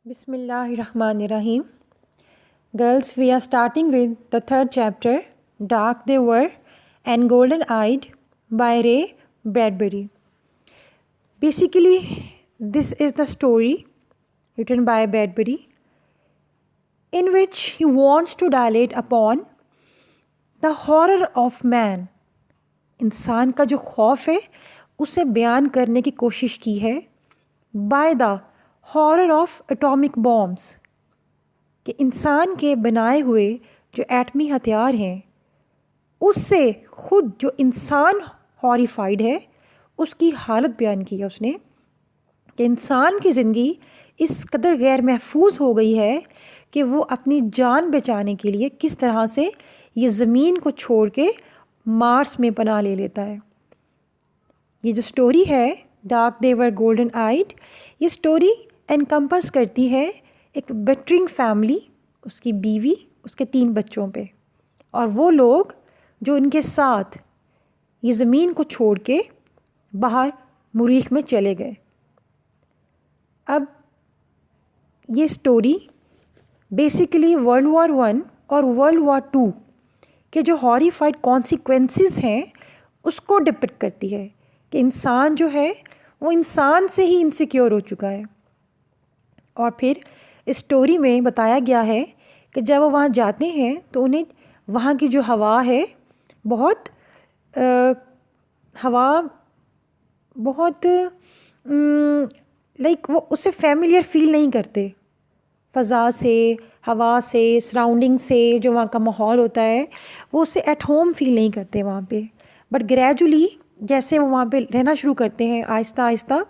Bismillahirrahmanirrahim. Girls, we are starting with the third chapter, Dark They Were and Golden Eyed by Ray Bradbury. Basically, this is the story written by Bradbury in which he wants to dilate upon the horror of man. इंसान का जो खौफ है उसे बयान करने की कोशिश की है by the horror of atomic bombs कि इंसान के बनाए हुए जो एटमी हथियार हैं उससे खुद जो इंसान हॉरिफाइड है उसकी हालत बयान की है उसने कि इंसान की ज़िंदगी इस कदर गैर महफूज हो गई है कि वो अपनी जान बचाने के लिए किस तरह से ये ज़मीन को छोड़ के मार्स में पनाह ले लेता है। ये जो स्टोरी है डार्क दे वर गोल्डन आइड, ये स्टोरी एनकम्पस करती है एक बेटरिंग फैमिली, उसकी बीवी, उसके 3 बच्चों पे, और वो लोग जो उनके साथ ये ज़मीन को छोड़ के बाहर मुरीख में चले गए। अब ये स्टोरी बेसिकली वर्ल्ड वॉर 1 और वर्ल्ड वॉर 2 के जो हॉरिफाइड कॉन्सिक्वेंसेस हैं उसको डिपिक्ट करती है कि इंसान जो है वो इंसान से ही इनसिक्योर हो चुका है। और फिर इस स्टोरी में बताया गया है कि जब वो वहाँ जाते हैं तो उन्हें वहाँ की जो हवा है बहुत लाइक वो उससे फैमिलियर फील नहीं करते, फ़ज़ा से, हवा से, सराउंडिंग से, जो वहाँ का माहौल होता है वो उससे एट होम फील नहीं करते वहाँ पे। बट ग्रेजुअली जैसे वो वहाँ पे रहना शुरू करते हैं, आहिस्ता आहिस्ता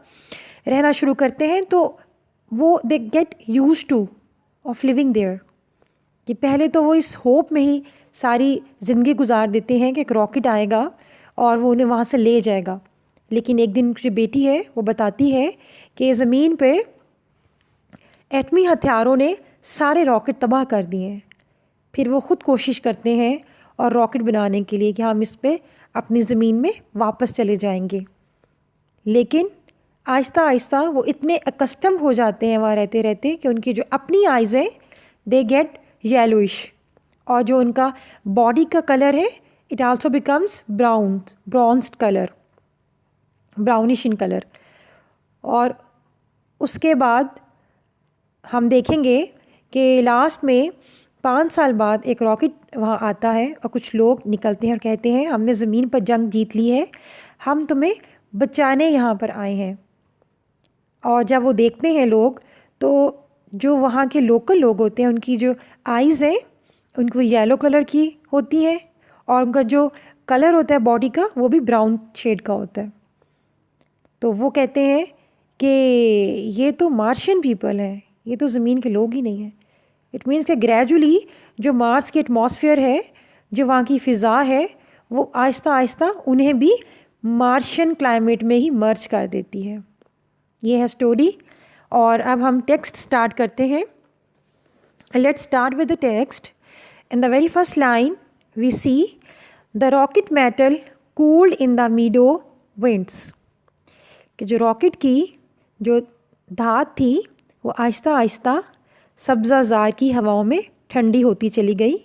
रहना शुरू करते हैं, तो वो they get used to of living there. कि पहले तो वो इस होप में ही सारी ज़िंदगी गुजार देते हैं कि एक रॉकेट आएगा और वो उन्हें वहाँ से ले जाएगा। लेकिन एक दिन जो बेटी है वो बताती है कि ज़मीन पे एटमी हथियारों ने सारे रॉकेट तबाह कर दिए हैं। फिर वो ख़ुद कोशिश करते हैं और रॉकेट बनाने के लिए कि हम इस पे अपनी ज़मीन में वापस चले जाएंगे। लेकिन आहिस्ता आहिस्ता वो इतने अकस्टम्ड हो जाते हैं वहाँ रहते रहते कि उनकी जो अपनी आइज़ हैं दे गेट येलोइश, और जो उनका बॉडी का कलर है it also becomes bronzed colour, brownish in colour. और उसके बाद हम देखेंगे कि लास्ट में 5 साल बाद एक रॉकेट वहाँ आता है और कुछ लोग निकलते हैं और कहते हैं हमने ज़मीन पर जंग जीत ली है, हम तुम्हें बचाने यहाँ पर आए हैं। और जब वो देखते हैं लोग तो जो वहाँ के लोकल लोग होते हैं उनकी जो आइज़ हैं उनको येलो कलर की होती है और उनका जो कलर होता है बॉडी का वो भी ब्राउन शेड का होता है। तो वो कहते हैं कि ये तो मार्शियन पीपल हैं, ये तो ज़मीन के लोग ही नहीं हैं। इट मीन्स कि ग्रेजुअली जो मार्स की एटमॉस्फेयर है, जो वहाँ की फ़िज़ा है, वो आहिस्ता आहिस्ता उन्हें भी मार्शियन क्लाइमेट में ही मर्ज कर देती है। ये है स्टोरी। और अब हम टेक्स्ट स्टार्ट करते हैं। Let's start with the text. In the very first line we see the rocket metal cooled in the meadow winds, कि जो रॉकेट की जो धात थी वो आहिस्ता आहिस्ता सब्ज़ाज़ार की हवाओं में ठंडी होती चली गई।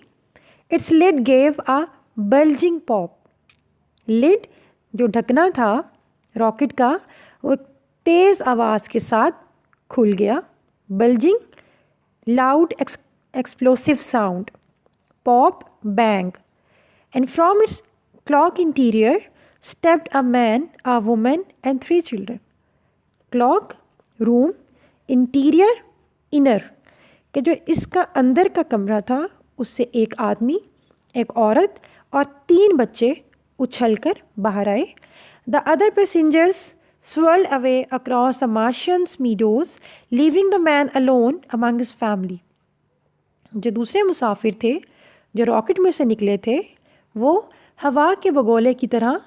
Its lid gave a bulging pop. Lid जो ढकना था रॉकेट का वो तेज़ आवाज़ के साथ खुल गया। Bulging loud explosive sound, pop bang, and from its clock interior stepped a man, a woman and 3 children. Clock room, interior inner, कि जो इसका अंदर का कमरा था उससे एक आदमी, एक औरत और 3 बच्चे उछलकर बाहर आए। The other passengers swirled away across the Martian's meadows, leaving the man alone among his family. जो दूसरे मुसाफिर थे जो रॉकेट में से निकले थे वो हवा के बगोले की तरह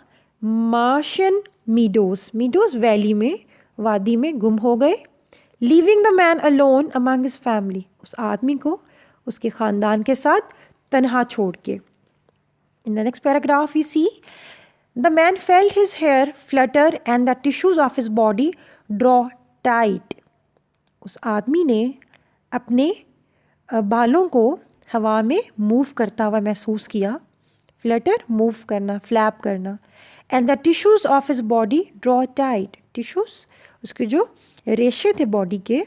मार्शियन मीडोज़ वैली में, वादी में गुम हो गए। Leaving the man alone among his family, उस आदमी को उसके ख़ानदान के साथ तन्हा छोड़ के। In the next paragraph we see the man felt his hair flutter and the tissues of his body draw tight. उस आदमी ने अपने बालों को हवा में मूव करता हुआ महसूस किया। फ्लटर, मूव करना, फ्लैप करना। And the tissues of his body draw tight. Tissues, उसके जो रेशे थे बॉडी के,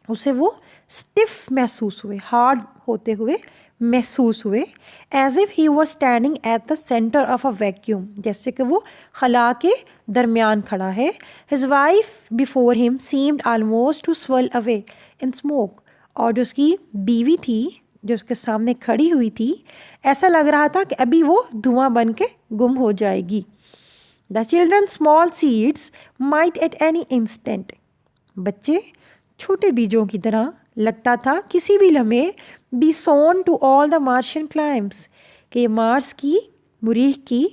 उसे वो स्टिफ महसूस हुए, हार्ड होते हुए महसूस हुए। As if he was standing at the centre of a vacuum, जैसे कि वो खला के दरमियान खड़ा है। His wife before him seemed almost to swell away in smoke. और जो उसकी बीवी थी जो उसके सामने खड़ी हुई थी, ऐसा लग रहा था कि अभी वो धुआं बन के गुम हो जाएगी। The children small seeds might at any instant. बच्चे छोटे बीजों की तरह लगता था किसी भी लम्हे be soon to all the Martian climes, कि मार्स की, मुरीख की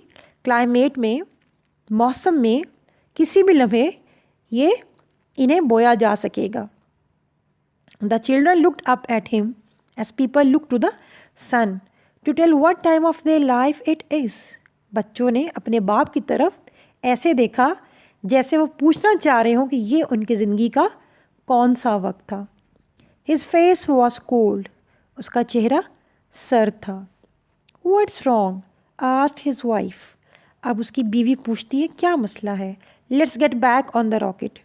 क्लाइमेट में, मौसम में किसी भी लम्हे ये इन्हें बोया जा सकेगा। The children looked up at him as people look to the sun to tell what time of their life it is. बच्चों ने अपने बाप की तरफ ऐसे देखा जैसे वो पूछना चाह रहे हों कि ये उनकी ज़िंदगी का कौन सा वक्त था। हिज फेस वॉज कोल्ड, उसका चेहरा सर्द था। What's wrong asked his wife. अब उसकी बीवी पूछती है क्या मसला है। Let's get back on the rocket,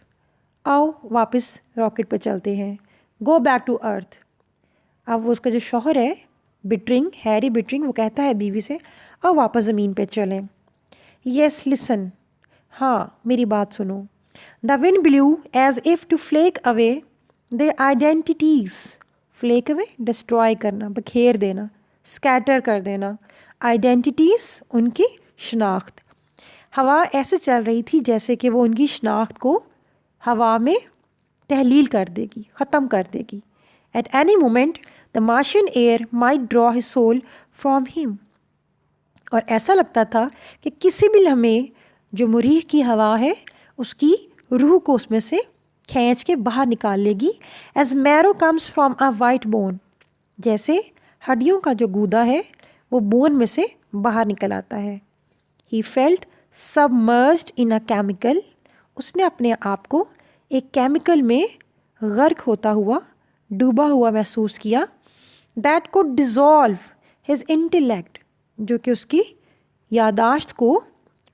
आओ वापस रॉकेट पर चलते हैं। Go back to earth. अब वो उसका जो शौहर है बिटरिंग, हैरी बिटरिंग, वो कहता है बीवी से आओ वापस ज़मीन पे चलें। येस लिसन, हाँ मेरी बात सुनो। The wind blew as if to flake away the identities. Flake away, destroy करना, बखेर देना, स्कैटर कर देना। आइडेंटिटीज़, उनकी शनाख्त। हवा ऐसे चल रही थी जैसे कि वो उनकी शनाख्त को हवा में तहलील कर देगी, ख़त्म कर देगी। At any moment the Martian air might draw his soul from him. और ऐसा लगता था कि किसी भी लम्हे जो मुरीख की हवा है उसकी रूह को उसमें से खींच के बाहर निकाल लेगी। As marrow comes from a white bone, जैसे हड्डियों का जो गूदा है वो बोन में से बाहर निकल आता है। He felt submerged in a chemical. उसने अपने आप को एक केमिकल में गर्क होता हुआ, डूबा हुआ महसूस किया। That could dissolve his intellect, जो कि उसकी यादाश्त को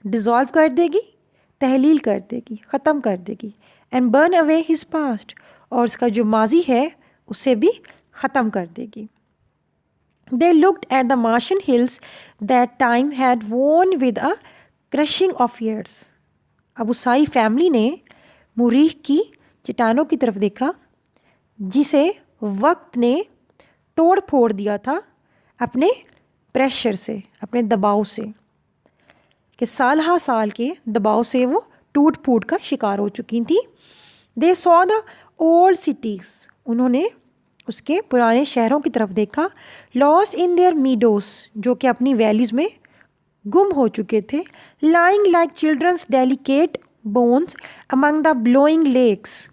डिज़ोल्व कर देगी, तहलील कर देगी, ख़त्म कर देगी। And burn away his past, और उसका जो माजी है उसे भी ख़त्म कर देगी। They looked at the Martian hills that time had वोन with a crushing of years. अब उस सारी फैमिली ने मुरीख की चट्टानों की तरफ देखा जिसे वक्त ने तोड़ फोड़ दिया था अपने प्रेशर से, अपने दबाव से, कि साल हा साल के दबाव से वो टूट फूट का शिकार हो चुकी थी। They saw the old cities, उन्होंने उसके पुराने शहरों की तरफ देखा। लॉस्ट इन देयर मीडोस, जो कि अपनी वैलीज़ में गुम हो चुके थे। Lying like children's delicate bones among the blowing lakes,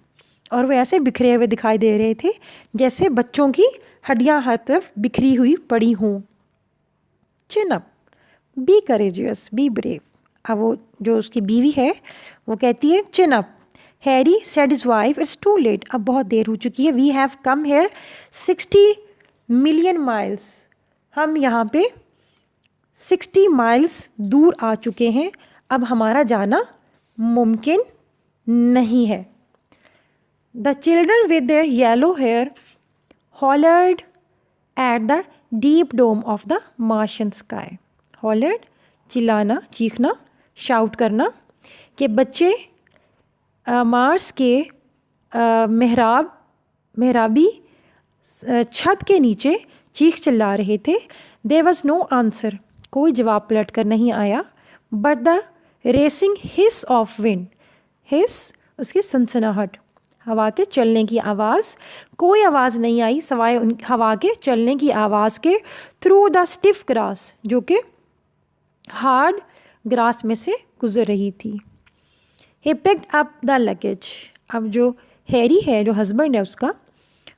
और वो ऐसे बिखरे हुए दिखाई दे रहे थे जैसे बच्चों की हड्डियां हर तरफ बिखरी हुई पड़ी हों। Chin up, be courageous, be brave. अब वो जो उसकी बीवी है वो कहती है chin up. Harry said his wife it's too late, अब बहुत देर हो चुकी है। We have come here 60 million miles, हम यहाँ पे 60 माइल्स दूर आ चुके हैं, अब हमारा जाना मुमकिन नहीं है। The children with their yellow hair hollered at the deep dome of the Martian sky. Hollered, चिल्लाना, चीखना, शाउट करना, कि बच्चे मार्स के मेहराबी छत के नीचे चीख चिल्ला रहे थे। देयर वाज नो आंसर, कोई जवाब पलट कर नहीं आया। But the racing hiss of wind, hiss उसकी सनसनाहट, हवा के चलने की आवाज़, कोई आवाज़ नहीं आई सवाए उन हवा के चलने की आवाज़ के। थ्रू द स्टिफ ग्रास, जो कि हार्ड ग्रास में से गुजर रही थी। He picked up the luggage, अब जो हैरी है, जो हस्बैंड है उसका,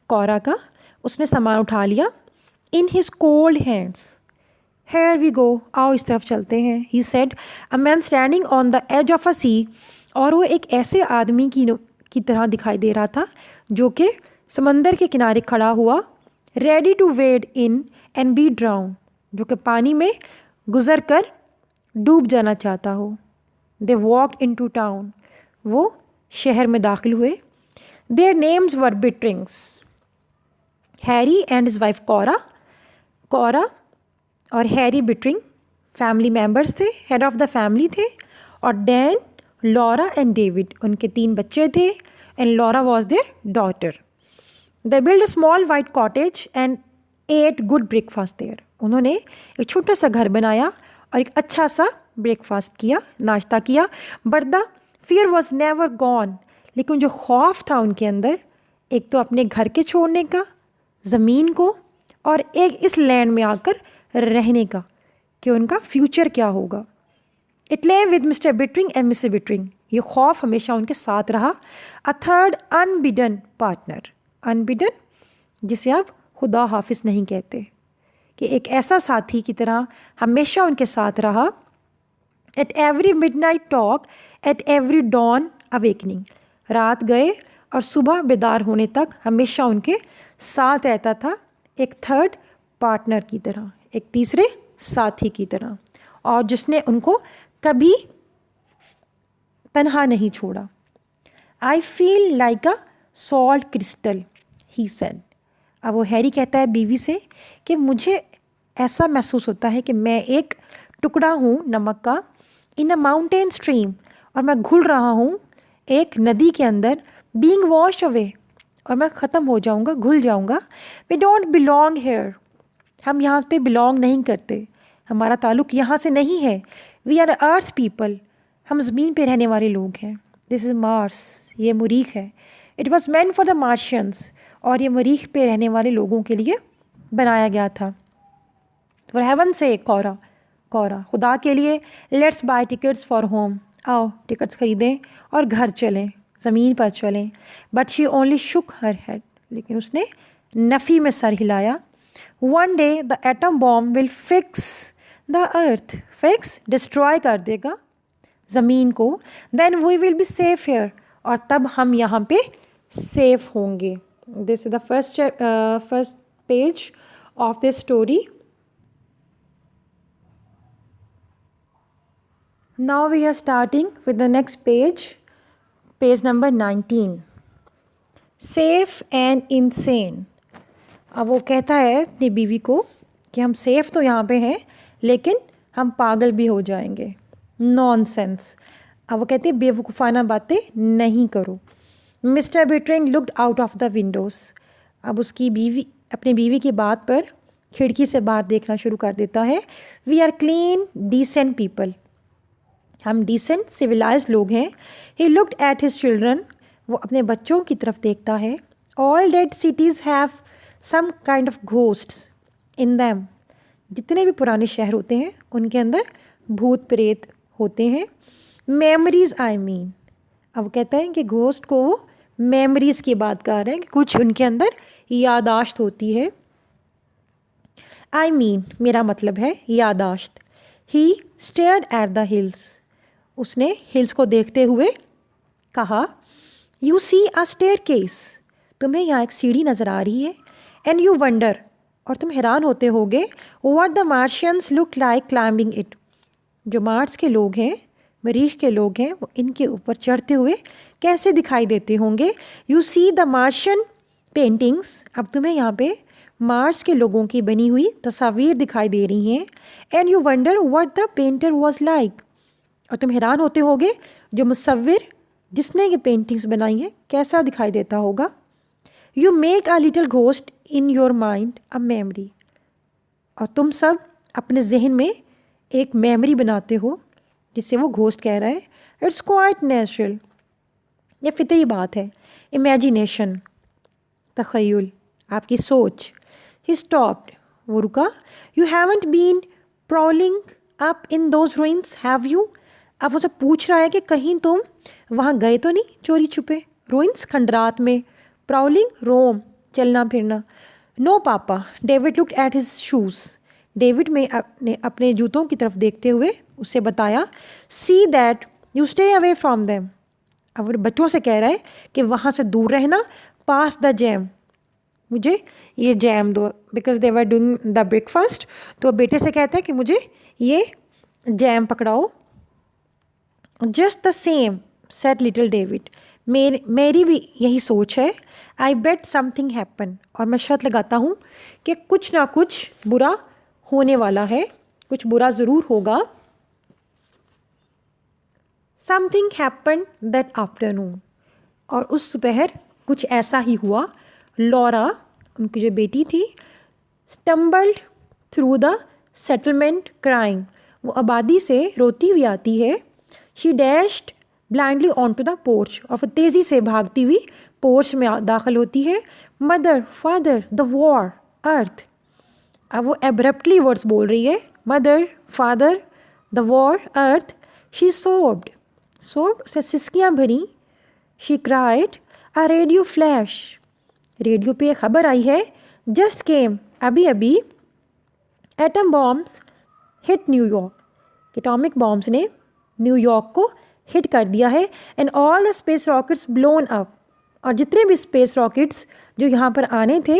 कौरा का, उसने सामान उठा लिया। In his cold hands, here we go, आओ इस तरफ चलते हैं। He said a man standing on the edge of a sea, और वो एक ऐसे आदमी की तरह दिखाई दे रहा था जो कि समंदर के किनारे खड़ा हुआ, ready to wade in and be drowned, जो कि पानी में गुजर कर डूब जाना चाहता हो। They walked into town, वो शहर में दाखिल हुए। Their names were Bitterings, Harry and his wife Cora. Cora और हैरी बिट्रिंग फैमिली मेम्बर्स थे, हेड ऑफ़ द फैमिली थे। और डैन, लॉरा एंड डेविड, उनके 3 बच्चे थे, and Laura was their daughter. They build a small white cottage and ate good breakfast there, उन्होंने एक छोटा सा घर बनाया और एक अच्छा सा ब्रेकफास्ट किया, नाश्ता किया। But the fear was never gone, लेकिन जो खौफ था उनके अंदर, एक तो अपने घर के छोड़ने का, ज़मीन को, और एक इस लैंड में आकर रहने का, कि उनका फ्यूचर क्या होगा। It lay with Mr Bittering and Mrs Bittering, ये खौफ हमेशा उनके साथ रहा। अ थर्ड अनबिडन पार्टनर, अनबिडन जिसे आप खुदा हाफिज़ नहीं कहते, कि एक ऐसा साथी की तरह हमेशा उनके साथ रहा। At every midnight talk, at every dawn awakening, रात गए और सुबह बेदार होने तक हमेशा उनके साथ रहता था, एक थर्ड पार्टनर की तरह, एक तीसरे साथी की तरह, और जिसने उनको कभी तन्हा नहीं छोड़ा। I feel like a salt crystal, he said. अब वो हैरी कहता है बीवी से कि मुझे ऐसा महसूस होता है कि मैं एक टुकड़ा हूँ नमक का, इन अ माउंटेन स्ट्रीम, और मैं घुल रहा हूँ एक नदी के अंदर, बीइंग वॉश्ड अवे, और मैं ख़त्म हो जाऊँगा, घुल जाऊँगा। वी डोंट बिलोंग हेयर, हम यहाँ पे बिलोंग नहीं करते, हमारा ताल्लुक़ यहाँ से नहीं है। वी आर अर्थ पीपल, हम ज़मीन पे रहने वाले लोग हैं। दिस इज़ मार्स, ये मरीख है। It was meant for the Martians, और ये मरीख पे रहने वाले लोगों के लिए बनाया गया था। फॉर हेवन से, कोरा, कोरा खुदा के लिए, let's buy tickets for home, आओ टिकट्स खरीदें और घर चलें, ज़मीन पर चलें। But she only shook her head, लेकिन उसने नफ़ी में सर हिलाया। One day the atom bomb will fix the earth, fix destroy कर देगा ज़मीन को। Then we will be safe here, और तब हम यहाँ पे सेफ होंगे। This is the first page of this story. Now we are starting with the next page, page number 19. Safe and insane. अब वो कहता है अपनी बीवी को कि हम सेफ़ तो यहाँ पे हैं, लेकिन हम पागल भी हो जाएंगे। नॉनसेंस। अब वो कहते हैं बेवकूफ़ाना बातें नहीं करो। Mr Bittering looked out of the windows. अब उसकी बीवी अपनी बीवी की बात पर खिड़की से बाहर देखना शुरू कर देता है। We are clean decent people, हम डिसेंट सिविलाइज्ड लोग हैं। He looked at his children, वो अपने बच्चों की तरफ देखता है। All dead cities have some kind of ghosts in them, जितने भी पुराने शहर होते हैं उनके अंदर भूत प्रेत होते हैं। मेमोरीज़ आई मीन, अब कहता है कि घोस्ट को वो मेमोरीज़ की बात कर रहे हैं कि कुछ उनके अंदर यादाश्त होती है। आई मीन मेरा मतलब है यादाश्त। ही स्टेयर्ड एट द हिल्स, उसने हिल्स को देखते हुए कहा। यू सी अ स्टेयरकेस, तुम्हें यहाँ एक सीढ़ी नज़र आ रही है। एंड यू वंडर, और तुम हैरान होते होगे, what the Martians look like climbing it, जो मार्स के लोग हैं, मरीख के लोग हैं, वो इनके ऊपर चढ़ते हुए कैसे दिखाई देते होंगे। You see the Martian paintings, अब तुम्हें यहाँ पे मार्स के लोगों की बनी हुई तस्वीर दिखाई दे रही हैं। And you wonder what the painter was like, और तुम हैरान होते होगे जो मुसव्विर जिसने ये पेंटिंग्स बनाई हैं कैसा दिखाई देता होगा। You make a little ghost in your mind a memory, और तुम सब अपने जहन में एक मेमोरी बनाते हो जिसे वो घोस्ट कह रहा है। इट्स क्वाइट नेचुरल, ये फितरी बात है। इमेजिनेशन, तख़य्युल, आपकी सोच। ही स्टॉप्ड, वो रुका। You haven't been prowling up in those ruins have you, अब वो सब पूछ रहा है कि कहीं तुम वहाँ गए तो नहीं चोरी छुपे। रूइंस खंडरात में, प्राउलिंग रोम, चलना फिरना। नो पापा, David looked at his shoes, David में अपने जूतों की तरफ देखते हुए उसे बताया। See that you stay away from them, अब बच्चों से कह रहा है कि वहाँ से दूर रहना। पास द जैम, मुझे ये जैम दो, because they were doing the breakfast. तो बेटे से कहता है कि मुझे ये जैम पकड़ाओ। Just the same said little David, मेरी भी यही सोच है। आई बेट समथिंग हैपन, और मैं शर्त लगाता हूँ कि कुछ ना कुछ बुरा होने वाला है, कुछ बुरा ज़रूर होगा। समथिंग हैपन दैट आफ्टरनून, और उस दोपहर कुछ ऐसा ही हुआ। लॉरा, उनकी जो बेटी थी, stumbled through the settlement crying, वो आबादी से रोती हुई आती है। She dashed blindly on to the porch, और फिर तेज़ी से भागती हुई पोर्च में दाखिल होती है। Mother, father, the war, earth. अब वो एब्रप्टली वर्ड्स बोल रही है, mother, father, the war, earth. She sobbed, उसने सिसकियाँ भरी। She cried, a radio flash, radio पे खबर आई है। जस्ट केम, अभी अभी। Atom bombs hit New York, atomic bombs ने न्यूयॉर्क को हिट कर दिया है। And all the space rockets blown up, और जितने भी स्पेस रॉकेट्स जो यहाँ पर आने थे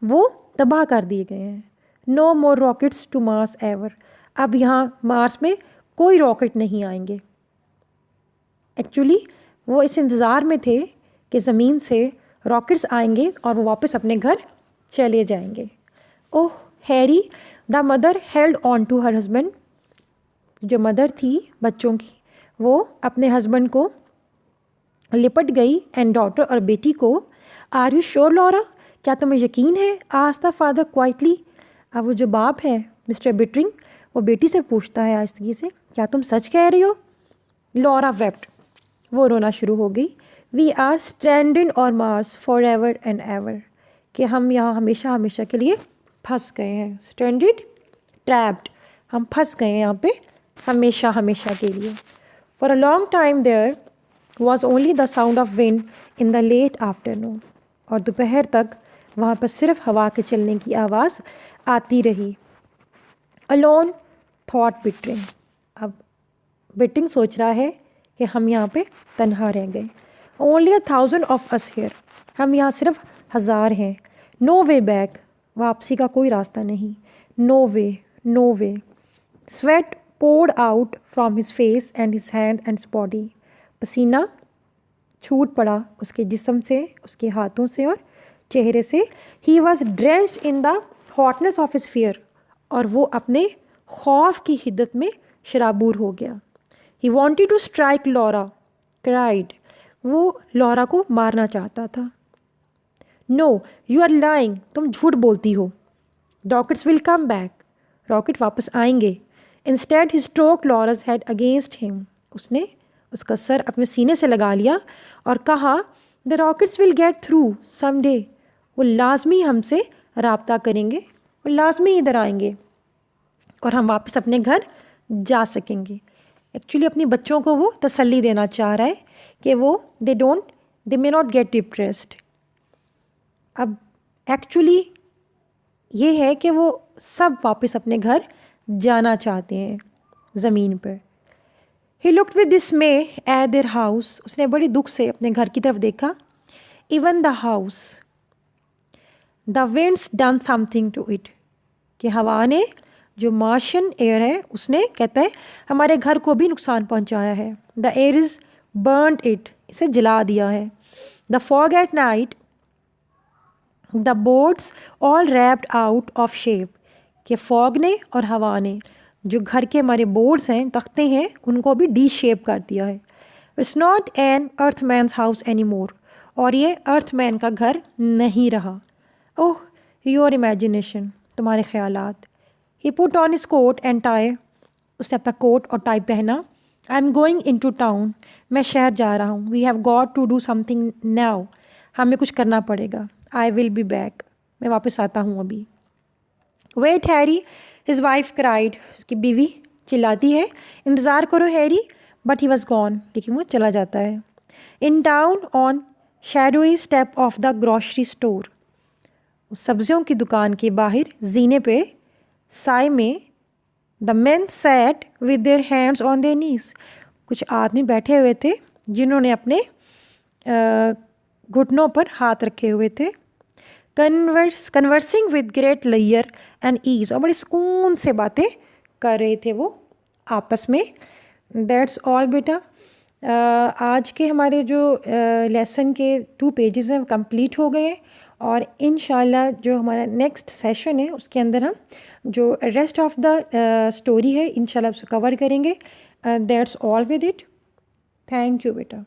वो तबाह कर दिए गए हैं। No more rockets to Mars ever, अब यहाँ मार्स में कोई रॉकेट नहीं आएंगे। एक्चुअली वो इस इंतज़ार में थे कि ज़मीन से रॉकेट्स आएंगे और वो वापस अपने घर चले जाएंगे। Oh Harry, the mother held on to her husband, जो मदर थी बच्चों की, वो अपने हस्बैंड को लिपट गई। एंड डॉटर, और बेटी को। आर यू श्योर लॉरा, क्या तुम्हें यकीन है? आस्क्ड द फादर क्वाइटली, अब वो जो बाप है मिस्टर बिटरिंग, वो बेटी से पूछता है आहिस्तगी से, क्या तुम सच कह रही हो? लॉरा वेप्ट, वो रोना शुरू हो गई। We are stranded on Mars for ever and ever, कि हम यहाँ हमेशा हमेशा के लिए फंस गए हैं। स्ट्रैंडेड, ट्रैप्ड, हम फंस गए हैं यहाँ पे हमेशा हमेशा के लिए। For a long time there was only the sound of wind in the late afternoon, और दोपहर तक वहाँ पर सिर्फ हवा के चलने की आवाज़ आती रही। अलोन थॉट बिटरिंग, अब बिटरिंग सोच रहा है कि हम यहाँ पे तन्हा रह गए। ओनली 1,000 ऑफ अस हियर, हम यहाँ सिर्फ 1000 हैं। नो वे बैक, वापसी का कोई रास्ता नहीं। No way, no way. Sweat poured out from his face and his hand and his body, पसीना छूट पड़ा उसके जिस्म से, उसके हाथों से और चेहरे से। He was drenched in the hotness of his fear, और वो अपने खौफ की हिद्दत में शराबूर हो गया। He wanted to strike Laura, cried, वो लॉरा को मारना चाहता था। No, you are lying, तुम झूठ बोलती हो। Rockets will come back, rocket वापस आएंगे। Instead he stroked Laura's head against him, उसने उसका सर अपने सीने से लगा लिया और कहा, The rockets will get through someday, वो लाजमी हमसे राब्ता करेंगे, वो लाजमी इधर आएंगे और हम वापस अपने घर जा सकेंगे। एक्चुअली अपनी बच्चों को वो तसल्ली देना चाह रहा है कि वो दे मे नॉट गेट डिप्रेस्ड। अब एक्चुअली ये है कि वो सब वापस अपने घर जाना चाहते हैं ज़मीन पर। He looked with dismay at their house, उसने बड़ी दुख से अपने घर की तरफ देखा। Even the house, the wind's done something to it, कि हवा ने, जो मार्शियन एयर है, उसने कहता है हमारे घर को भी नुकसान पहुंचाया है। The air is burned it, इसे जला दिया है। The fog at night, the boards all wrapped out of shape, कि फॉग ने और हवा ने जो घर के हमारे बोर्ड्स हैं, तख्ते हैं, उनको भी डी शेप कर दिया है। It's not an Earthman's house any more, और ये अर्थमैन का घर नहीं रहा। ओह योर इमेजिनेशन, तुम्हारे ख्यालात। He put on his coat and tie, उसने अपना कोट और टाई पहना। I am going into town, मैं शहर जा रहा हूँ। We have got to do something now, हमें कुछ करना पड़ेगा। आई विल बी बैक, मैं वापस आता हूँ अभी। Wait Harry, his wife cried, उसकी बीवी चिल्लाती है, इंतज़ार करो Harry. But he was gone, लेकिन वो चला जाता है। In town on shadowy step of the grocery store, उस सब्जियों की दुकान के बाहर जीने पे साय में, the main sat with their hands on their नीज, कुछ आदमी बैठे हुए थे जिन्होंने अपने घुटनों पर हाथ रखे हुए थे। कन्वर्सिंग विद ग्रेट लेयर एंड ईज, और बड़े सुकून से बातें कर रहे थे वो आपस में। दैट्स ऑल बेटा। आज के हमारे जो लेसन के 2 पेजेस हैं कंप्लीट हो गए हैं, और इंशाल्लाह जो हमारा नेक्स्ट सेशन है उसके अंदर हम जो रेस्ट ऑफ द स्टोरी है इंशाल्लाह उसको कवर करेंगे। That's all with it. Thank you बेटा।